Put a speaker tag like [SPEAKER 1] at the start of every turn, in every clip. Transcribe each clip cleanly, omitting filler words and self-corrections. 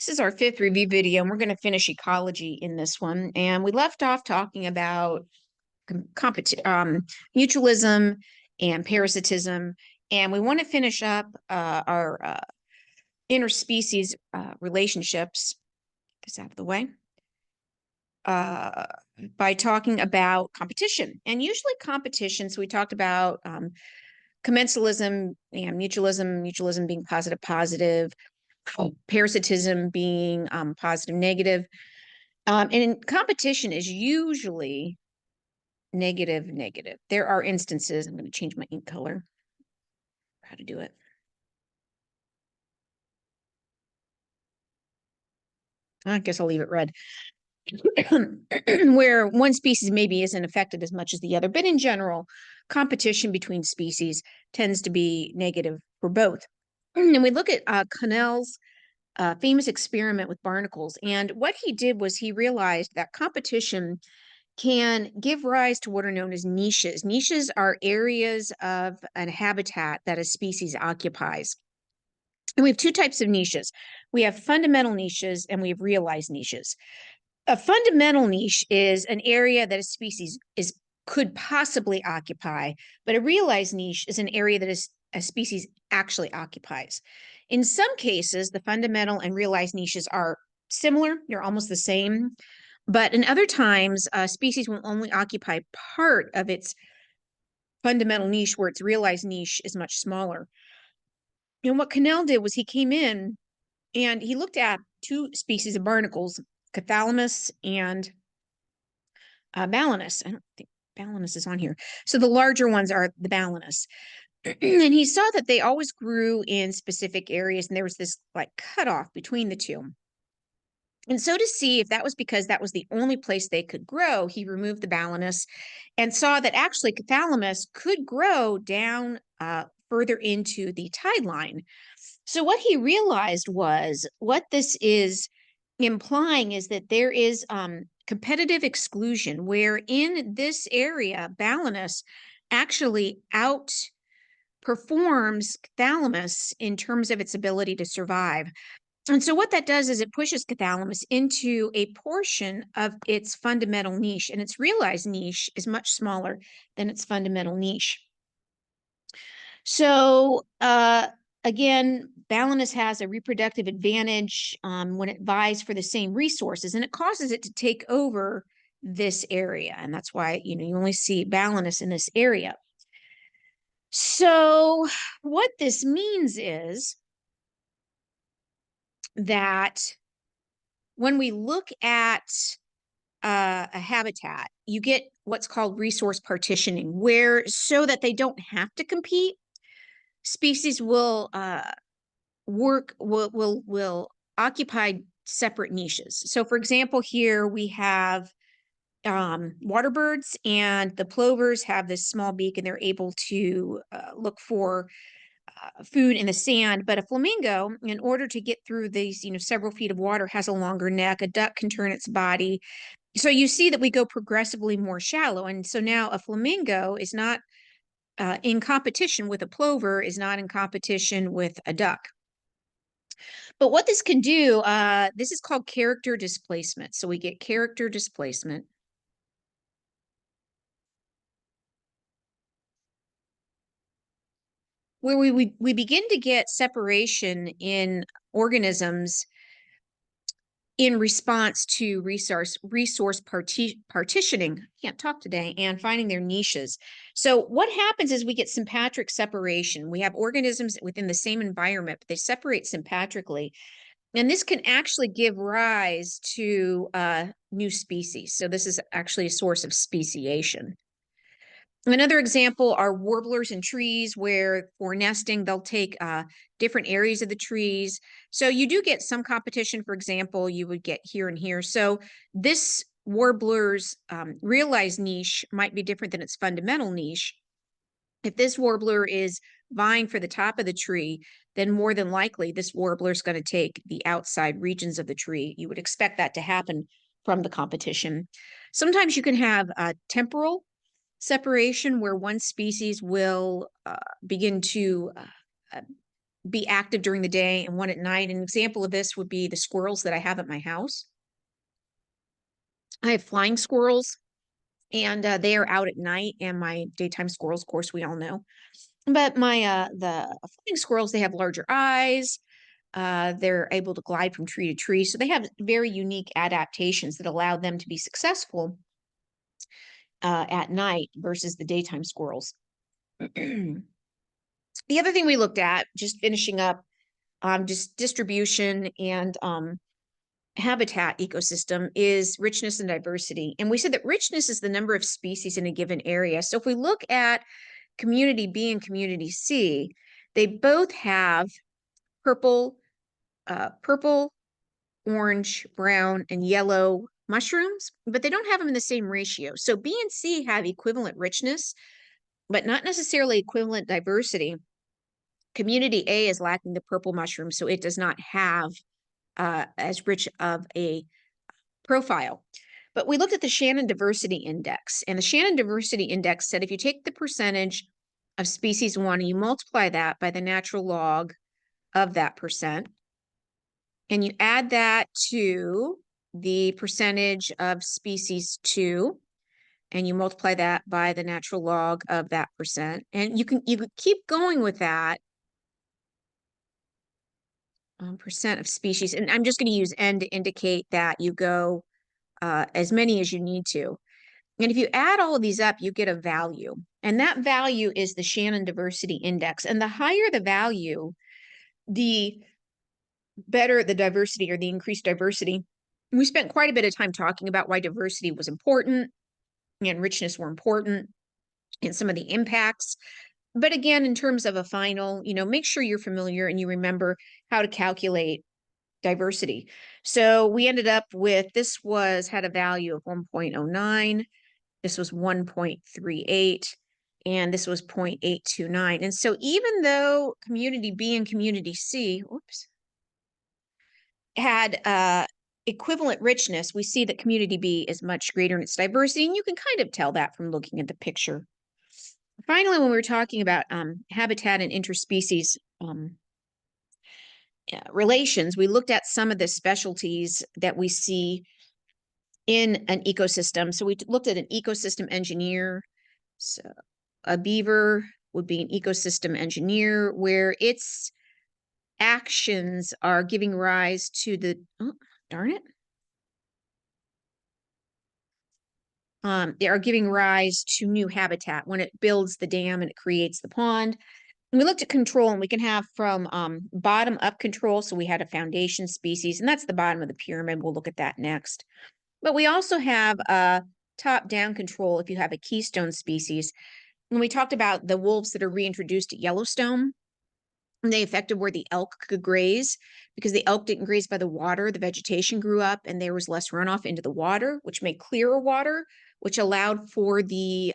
[SPEAKER 1] This is our fifth review video, and we're going to finish ecology in this one. And we left off talking about mutualism and parasitism. And we want to finish up our interspecies relationships, get this out of the way, by talking about competition. And usually competition, so we talked about commensalism and mutualism being positive, parasitism being positive, negative. And competition is usually negative. There are instances, I'm going to change my ink color, how to do it. I guess I'll leave it red. Where one species maybe isn't affected as much as the other, but in general, competition between species tends to be negative for both. And we look at Connell's famous experiment with barnacles. And what he did was he realized that competition can give rise to what are known as niches. Niches are areas of a habitat that a species occupies. And we have two types of niches. We have fundamental niches and we have realized niches. A fundamental niche is an area that a species could possibly occupy, but a realized niche is an area that a species actually occupies. In some cases, the fundamental and realized niches are similar, they're almost the same, but in other times, a species will only occupy part of its fundamental niche where its realized niche is much smaller. And what Connell did was he came in and he looked at two species of barnacles, Cathalymus and Balanus. I don't think Balanus is on here. So the larger ones are the Balanus. And he saw that they always grew in specific areas, and there was this like cutoff between the two. And so to see if that was because that was the only place they could grow, he removed the Balanus and saw that actually Cathalymus could grow down further into the tide line. So what he realized was what this is implying is that there is competitive exclusion, where in this area, Balanus actually outperforms Cathalymus in terms of its ability to survive. And so what that does is it pushes Cathalymus into a portion of its fundamental niche, and its realized niche is much smaller than its fundamental niche. So again, Balanus has a reproductive advantage when it vies for the same resources, and it causes it to take over this area. And that's why, you only see Balanus in this area. So what this means is that when we look at a habitat, you get what's called resource partitioning, where so that they don't have to compete, species will will occupy separate niches. So for example, here we have water birds, and the plovers have this small beak and they're able to look for food in the sand. But a flamingo, in order to get through these several feet of water, has a longer neck. A duck can turn its body. So you see that we go progressively more shallow. And so now a flamingo is not in competition with a plover, is not in competition with a duck. But what this can do, this is called character displacement. So we get character displacement. Where we begin to get separation in organisms in response to resource partitioning. I can't talk today, and finding their niches. So what happens is we get sympatric separation. We have organisms within the same environment, but they separate sympatrically. And this can actually give rise to new species. So this is actually a source of speciation. Another example are warblers in trees, where for nesting, they'll take different areas of the trees. So you do get some competition. For example, you would get here and here. So this warbler's realized niche might be different than its fundamental niche. If this warbler is vying for the top of the tree, then more than likely this warbler is going to take the outside regions of the tree. You would expect that to happen from the competition. Sometimes you can have temporal separation, where one species will begin to be active during the day and one at night. An example of this would be the squirrels that I have at my house. I have flying squirrels, and they are out at night, and my daytime squirrels, of course, we all know. But my the flying squirrels, they have larger eyes. They're able to glide from tree to tree, so they have very unique adaptations that allow them to be successful at night versus the daytime squirrels. The other thing we looked at, just finishing up, just distribution and habitat ecosystem, is richness and diversity. And we said that richness is the number of species in a given area. So if we look at community B and community C, they both have purple, orange, brown, and yellow mushrooms, but they don't have them in the same ratio. So B and C have equivalent richness, but not necessarily equivalent diversity. Community A is lacking the purple mushroom, so it does not have as rich of a profile. But we looked at the Shannon Diversity Index, and the Shannon Diversity Index said if you take the percentage of species one and you multiply that by the natural log of that percent, and you add that to the percentage of species two, and you multiply that by the natural log of that percent, and you could keep going with that. Percent of species, and I'm just going to use N to indicate that you go as many as you need to. And if you add all of these up, you get a value. And that value is the Shannon Diversity Index. And the higher the value, the better the diversity, or the increased diversity. We spent quite a bit of time talking about why diversity was important and richness were important and some of the impacts. But again, in terms of a final, make sure you're familiar and you remember how to calculate diversity. So we ended up with, this had a value of 1.09, this was 1.38, and this was 0.829. And so even though community B and community C, had equivalent richness, we see that community B is much greater in its diversity, and you can kind of tell that from looking at the picture. Finally, when we were talking about habitat and interspecies relations, we looked at some of the specialties that we see in an ecosystem. So we looked at an ecosystem engineer. So a beaver would be an ecosystem engineer, where its actions are giving rise to the, oh, darn it. They are giving rise to new habitat when it builds the dam and it creates the pond. And we looked at control, and we can have from bottom up control. So we had a foundation species, and that's the bottom of the pyramid. We'll look at that next. But we also have a top down control if you have a keystone species. When we talked about the wolves that are reintroduced at Yellowstone, and they affected where the elk could graze, because the elk didn't graze by the water, the vegetation grew up and there was less runoff into the water, which made clearer water, which allowed for the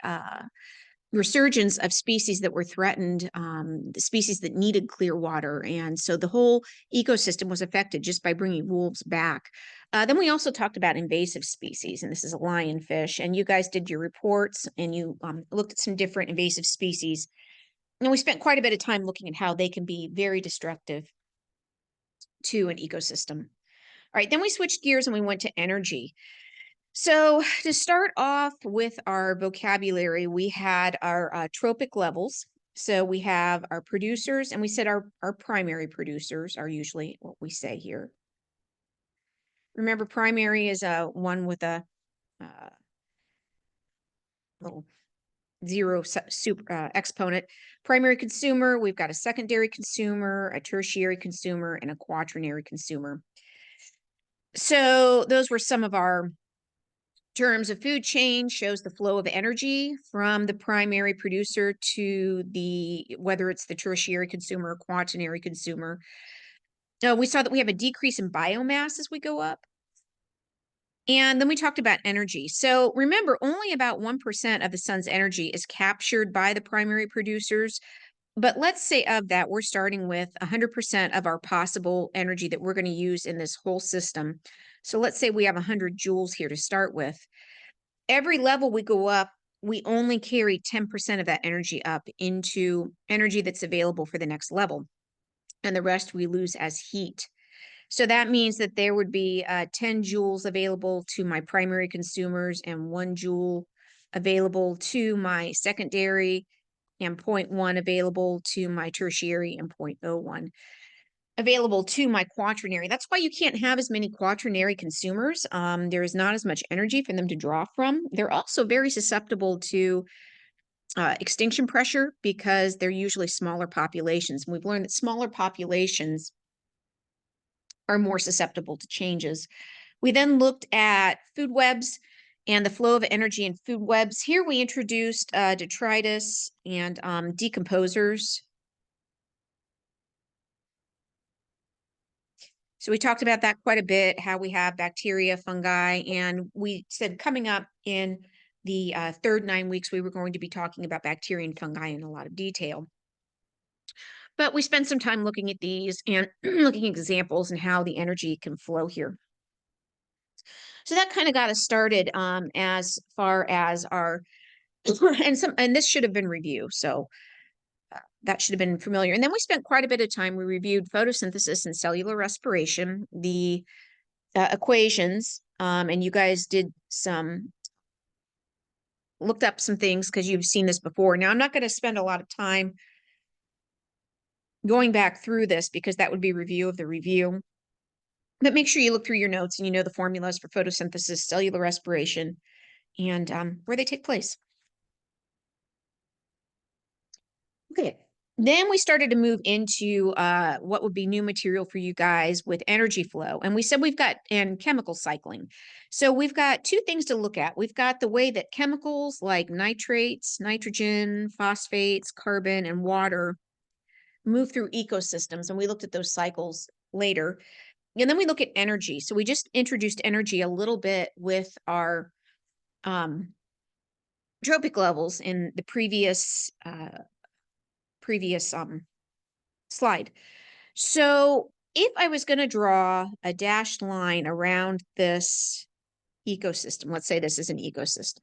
[SPEAKER 1] resurgence of species that were threatened, the species that needed clear water. And so the whole ecosystem was affected just by bringing wolves back. Then we also talked about invasive species, and this is a lionfish. And you guys did your reports, and you looked at some different invasive species. And we spent quite a bit of time looking at how they can be very destructive to an ecosystem. All right, then we switched gears and we went to energy. So to start off with our vocabulary, we had our trophic levels. So we have our producers, and we said our primary producers are usually what we say here. Remember, primary is one with a little zero super exponent. Primary consumer, we've got a secondary consumer, a tertiary consumer, and a quaternary consumer. So those were some of our terms. Of food chain shows the flow of energy from the primary producer to whether it's the tertiary consumer or quaternary consumer. We saw that we have a decrease in biomass as we go up. And then we talked about energy. So remember, only about 1% of the sun's energy is captured by the primary producers. But let's say of that, we're starting with 100% of our possible energy that we're going to use in this whole system. So let's say we have 100 joules here to start with. Every level we go up, we only carry 10% of that energy up into energy that's available for the next level. and the rest we lose as heat. So that means that there would be 10 joules available to my primary consumers and 1 joule available to my secondary and 0.1 available to my tertiary and 0.01 available to my quaternary. That's why you can't have as many quaternary consumers. There is not as much energy for them to draw from. They're also very susceptible to extinction pressure because they're usually smaller populations. And we've learned that smaller populations are more susceptible to changes. We then looked at food webs and the flow of energy in food webs. Here we introduced detritus and decomposers. So we talked about that quite a bit, how we have bacteria, fungi, and we said coming up in the third 9 weeks, we were going to be talking about bacteria and fungi in a lot of detail. But we spent some time looking at these and looking at examples and how the energy can flow here. So that kind of got us started as far as our, and this should have been review. So that should have been familiar. And then we spent quite a bit of time. We reviewed photosynthesis and cellular respiration, the equations, and you guys did looked up some things because you've seen this before. Now, I'm not going to spend a lot of time going back through this because that would be review of the review. But make sure you look through your notes and you know the formulas for photosynthesis, cellular respiration, and where they take place. Okay. Then we started to move into what would be new material for you guys with energy flow. And we said and chemical cycling. So we've got 2 things to look at. We've got the way that chemicals like nitrates, nitrogen, phosphates, carbon, and water move through ecosystems. And we looked at those cycles later. And then we look at energy. So we just introduced energy a little bit with our tropic levels in the previous slide. So if I was going to draw a dashed line around this ecosystem, let's say this is an ecosystem,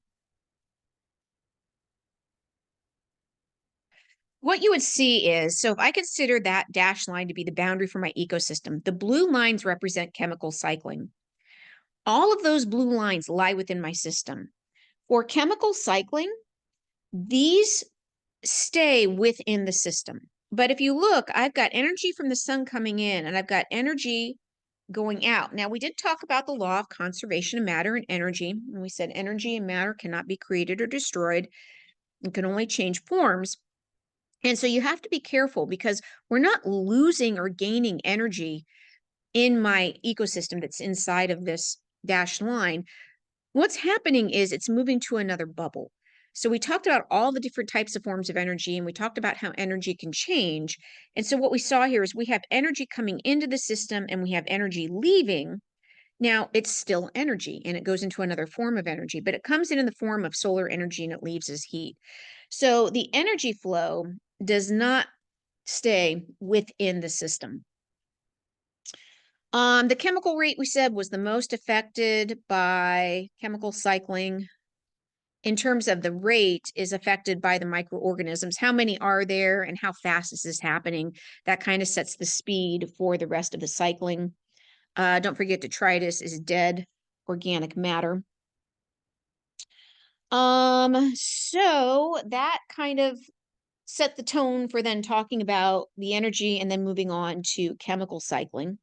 [SPEAKER 1] what you would see is, so if I consider that dashed line to be the boundary for my ecosystem, the blue lines represent chemical cycling. All of those blue lines lie within my system. For chemical cycling, these stay within the system. But if you look, I've got energy from the sun coming in and I've got energy going out. Now, we did talk about the law of conservation of matter and energy. And we said energy and matter cannot be created or destroyed. It can only change forms. And so you have to be careful because we're not losing or gaining energy in my ecosystem that's inside of this dashed line. What's happening is it's moving to another bubble. So we talked about all the different types of forms of energy, and we talked about how energy can change. And so what we saw here is we have energy coming into the system and we have energy leaving. Now, it's still energy and it goes into another form of energy, but it comes in the form of solar energy and it leaves as heat. So the energy flow does not stay within the system. The chemical rate we said was the most affected by chemical cycling. In terms of the rate is affected by the microorganisms. How many are there and how fast is this happening? That kind of sets the speed for the rest of the cycling. Don't forget detritus is dead organic matter. So that kind of set the tone for then talking about the energy and then moving on to chemical cycling.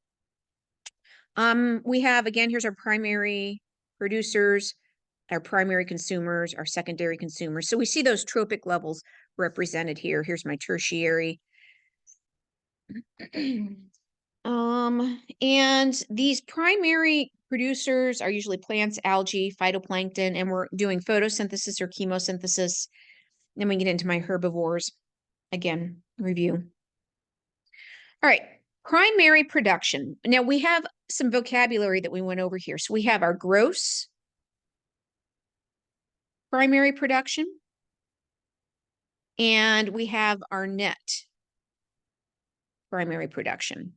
[SPEAKER 1] We have, again, here's our primary producers, our primary consumers, our secondary consumers. So we see those tropic levels represented here. Here's my tertiary. And these primary producers are usually plants, algae, phytoplankton, and we're doing photosynthesis or chemosynthesis. Then we get into my herbivores. Again, review. All right, primary production. Now we have some vocabulary that we went over here. So we have our gross primary production, and we have our net primary production.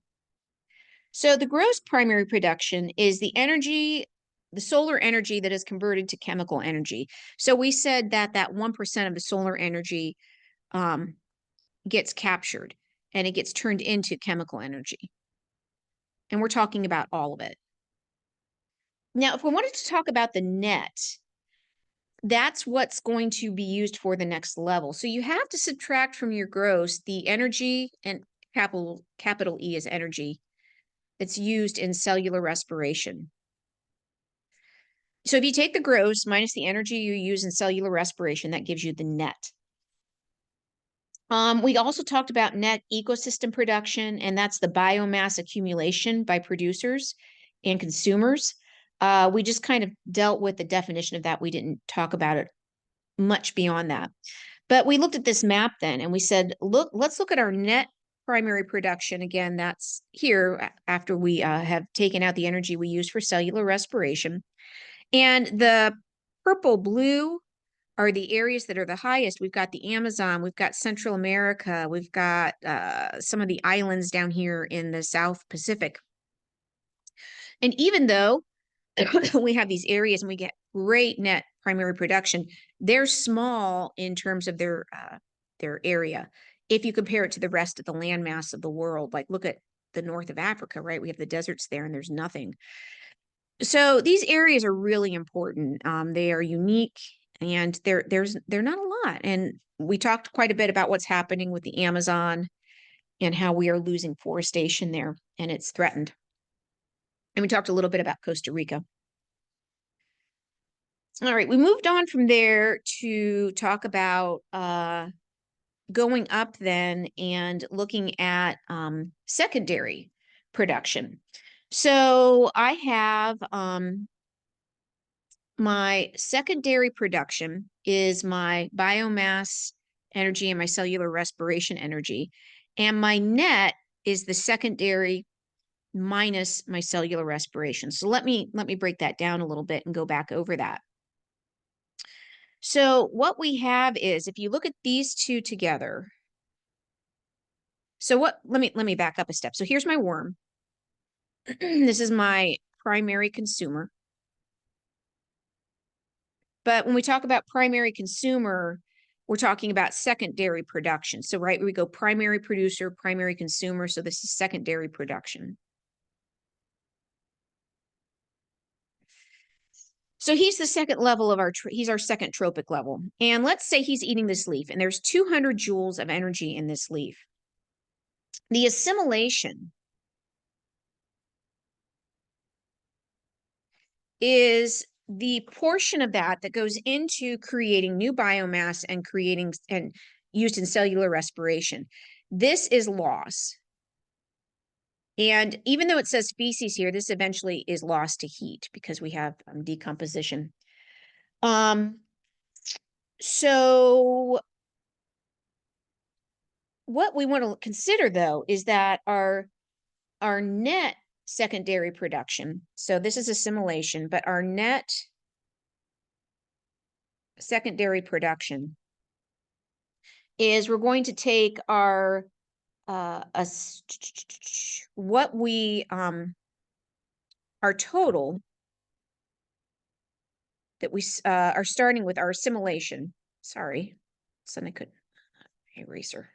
[SPEAKER 1] So the gross primary production is the energy, the solar energy that is converted to chemical energy. So we said that 1% of the solar energy gets captured. and it gets turned into chemical energy. And we're talking about all of it. Now, if we wanted to talk about the net, that's what's going to be used for the next level. So you have to subtract from your gross the energy, and capital E is energy, that's used in cellular respiration. So if you take the gross minus the energy you use in cellular respiration, that gives you the net. We also talked about net ecosystem production, and that's the biomass accumulation by producers and consumers. We just kind of dealt with the definition of that. We didn't talk about it much beyond that. But we looked at this map then, and we said, let's look at our net primary production. Again, that's here after we have taken out the energy we use for cellular respiration. And the purple blue are the areas that are the highest. We've got the Amazon, we've got Central America, we've got some of the islands down here in the South Pacific. And even though we have these areas and we get great net primary production, they're small in terms of their area. If you compare it to the rest of the landmass of the world, like look at the north of Africa, right? We have the deserts there and there's nothing. So these areas are really important. They are unique, and they're not a lot. And we talked quite a bit about what's happening with the Amazon and how we are losing forestation there, and it's threatened. And we talked a little bit about Costa Rica. All right, we moved on from there to talk about going up then and looking at secondary production. So I have my secondary production is my biomass energy and my cellular respiration energy. And my net is the secondary minus my cellular respiration. So let me break that down a little bit and go back over that. So what we have is, if you look at these two together, so let me back up a step. So here's my worm. This is my primary consumer. But when we talk about primary consumer, we're talking about secondary production. So right, we go primary producer, primary consumer. So this is secondary production. So he's the second level of he's our second tropic level. And let's say he's eating this leaf and there's 200 joules of energy in this leaf. The assimilation is the portion of that goes into creating new biomass and creating and used in cellular respiration. This is loss. And even though it says feces here, this eventually is lost to heat because we have decomposition. So what we want to consider, though, is that our net secondary production, so this is assimilation, but our net secondary production is we're going to take our what we our total that we are starting with our assimilation. Sorry, something could eraser.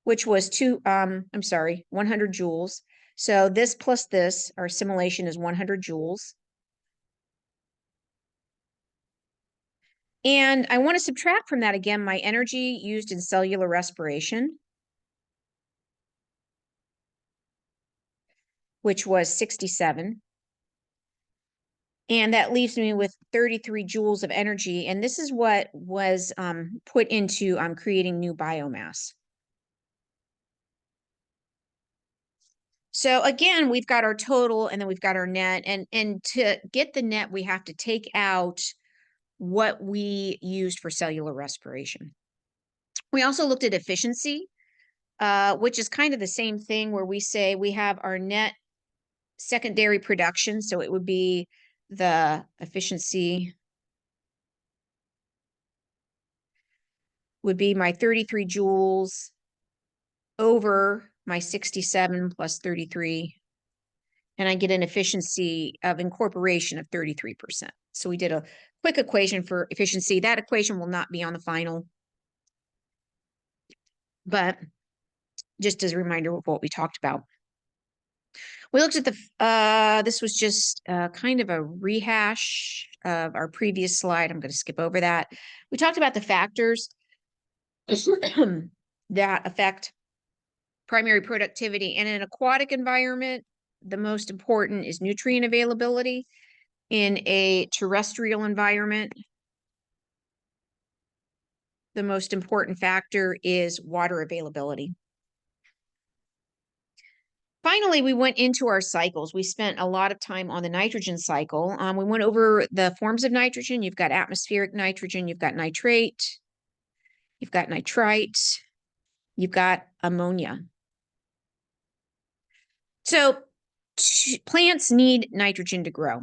[SPEAKER 1] Which was 100 joules. So this plus this, our assimilation is 100 joules. And I want to subtract from that again my energy used in cellular respiration, which was 67. And that leaves me with 33 joules of energy. And this is what was put into creating new biomass. So again, we've got our total and then we've got our net. And to get the net, we have to take out what we used for cellular respiration. We also looked at efficiency, which is kind of the same thing, where we say we have our net secondary production. So it would be the efficiency would be my 33 joules over my 67 plus 33. and I get an efficiency of incorporation of 33%. So we did a quick equation for efficiency. That equation will not be on the final, but just as a reminder of what we talked about. We looked at this was just kind of a rehash of our previous slide. I'm going to skip over that. We talked about the factors that affect primary productivity. And in an aquatic environment, the most important is nutrient availability. In a terrestrial environment, the most important factor is water availability. Finally, we went into our cycles. We spent a lot of time on the nitrogen cycle. We went over the forms of nitrogen. You've got atmospheric nitrogen, you've got nitrate, you've got nitrite, you've got ammonia. So plants need nitrogen to grow.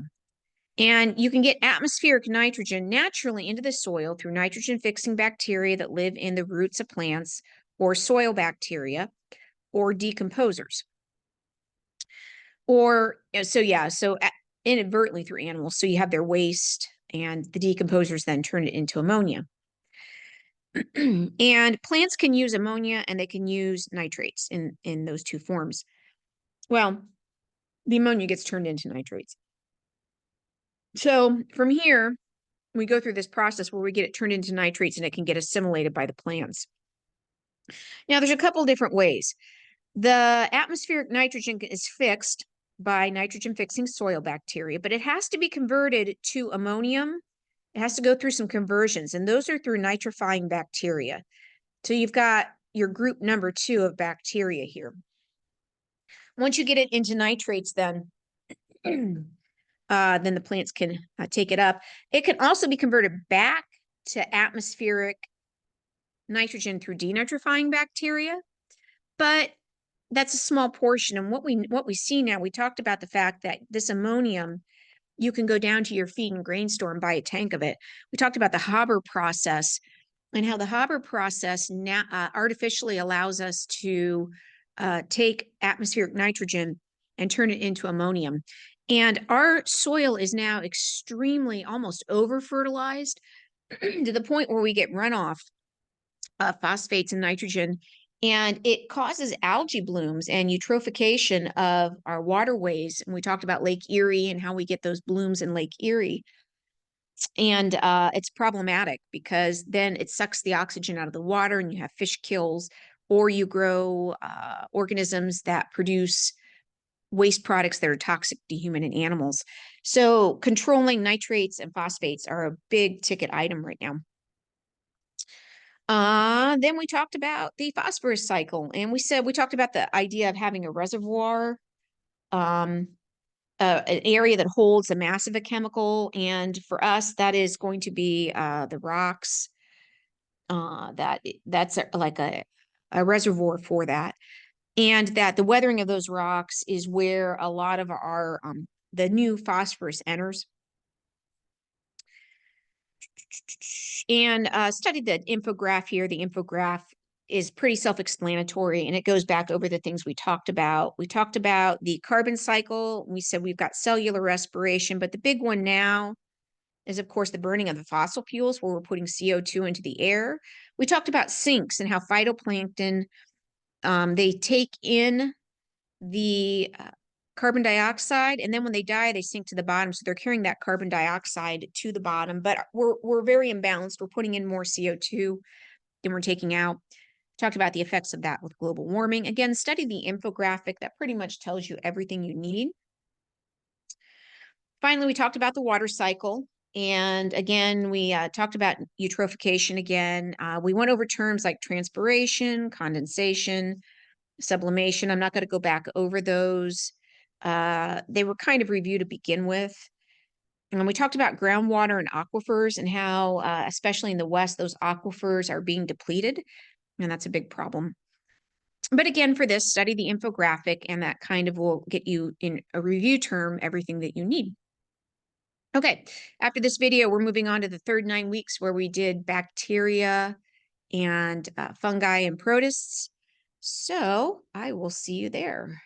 [SPEAKER 1] And you can get atmospheric nitrogen naturally into the soil through nitrogen-fixing bacteria that live in the roots of plants, or soil bacteria, or decomposers. Or, so inadvertently through animals. So you have their waste, and the decomposers then turn it into ammonia. And plants can use ammonia, and they can use nitrates in those two forms. Well, the ammonia gets turned into nitrates. So from here, we go through this process where we get it turned into nitrates and it can get assimilated by the plants. Now, there's a couple different ways. The atmospheric nitrogen is fixed by nitrogen-fixing soil bacteria, but it has to be converted to ammonium. It has to go through some conversions, and those are through nitrifying bacteria. So you've got your group number 2 of bacteria here. Once you get it into nitrates, then the plants can take it up. It can also be converted back to atmospheric nitrogen through denitrifying bacteria, but that's a small portion. And what we see now, we talked about the fact that this ammonium, you can go down to your feed and grain store and buy a tank of it. We talked about the Haber process and how the Haber process artificially allows us to take atmospheric nitrogen and turn it into ammonium. And our soil is now extremely, almost over-fertilized to the point where we get runoff phosphates and nitrogen, and it causes algae blooms and eutrophication of our waterways. And we talked about Lake Erie and how we get those blooms in Lake Erie. And it's problematic because then it sucks the oxygen out of the water and you have fish kills, or you grow organisms that produce waste products that are toxic to human and animals. So controlling nitrates and phosphates are a big ticket item right now. Then we talked about the phosphorus cycle, and we talked about the idea of having a reservoir, an area that holds a mass of a chemical. And for us, that is going to be the rocks. That's like a reservoir for that. And that the weathering of those rocks is where a lot of our the new phosphorus enters. And studied the infograph here. The infograph is pretty self-explanatory, and it goes back over the things we talked about. We talked about the carbon cycle. We said we've got cellular respiration, but the big one now is, of course, the burning of the fossil fuels, where we're putting CO2 into the air. We talked about sinks and how phytoplankton, they take in the carbon dioxide, and then when they die, they sink to the bottom. So they're carrying that carbon dioxide to the bottom, but we're very imbalanced. We're putting in more CO2 than we're taking out. Talked about the effects of that with global warming. Again, study the infographic that pretty much tells you everything you need. Finally, we talked about the water cycle. And again, we talked about eutrophication again. We went over terms like transpiration, condensation, sublimation. I'm not going to go back over those. They were kind of reviewed to begin with. And we talked about groundwater and aquifers and how, especially in the West, those aquifers are being depleted. And that's a big problem. But again, for this, study the infographic, and that kind of will get you in a review term everything that you need. Okay, after this video, we're moving on to the third 9 weeks where we did bacteria and fungi and protists. So I will see you there.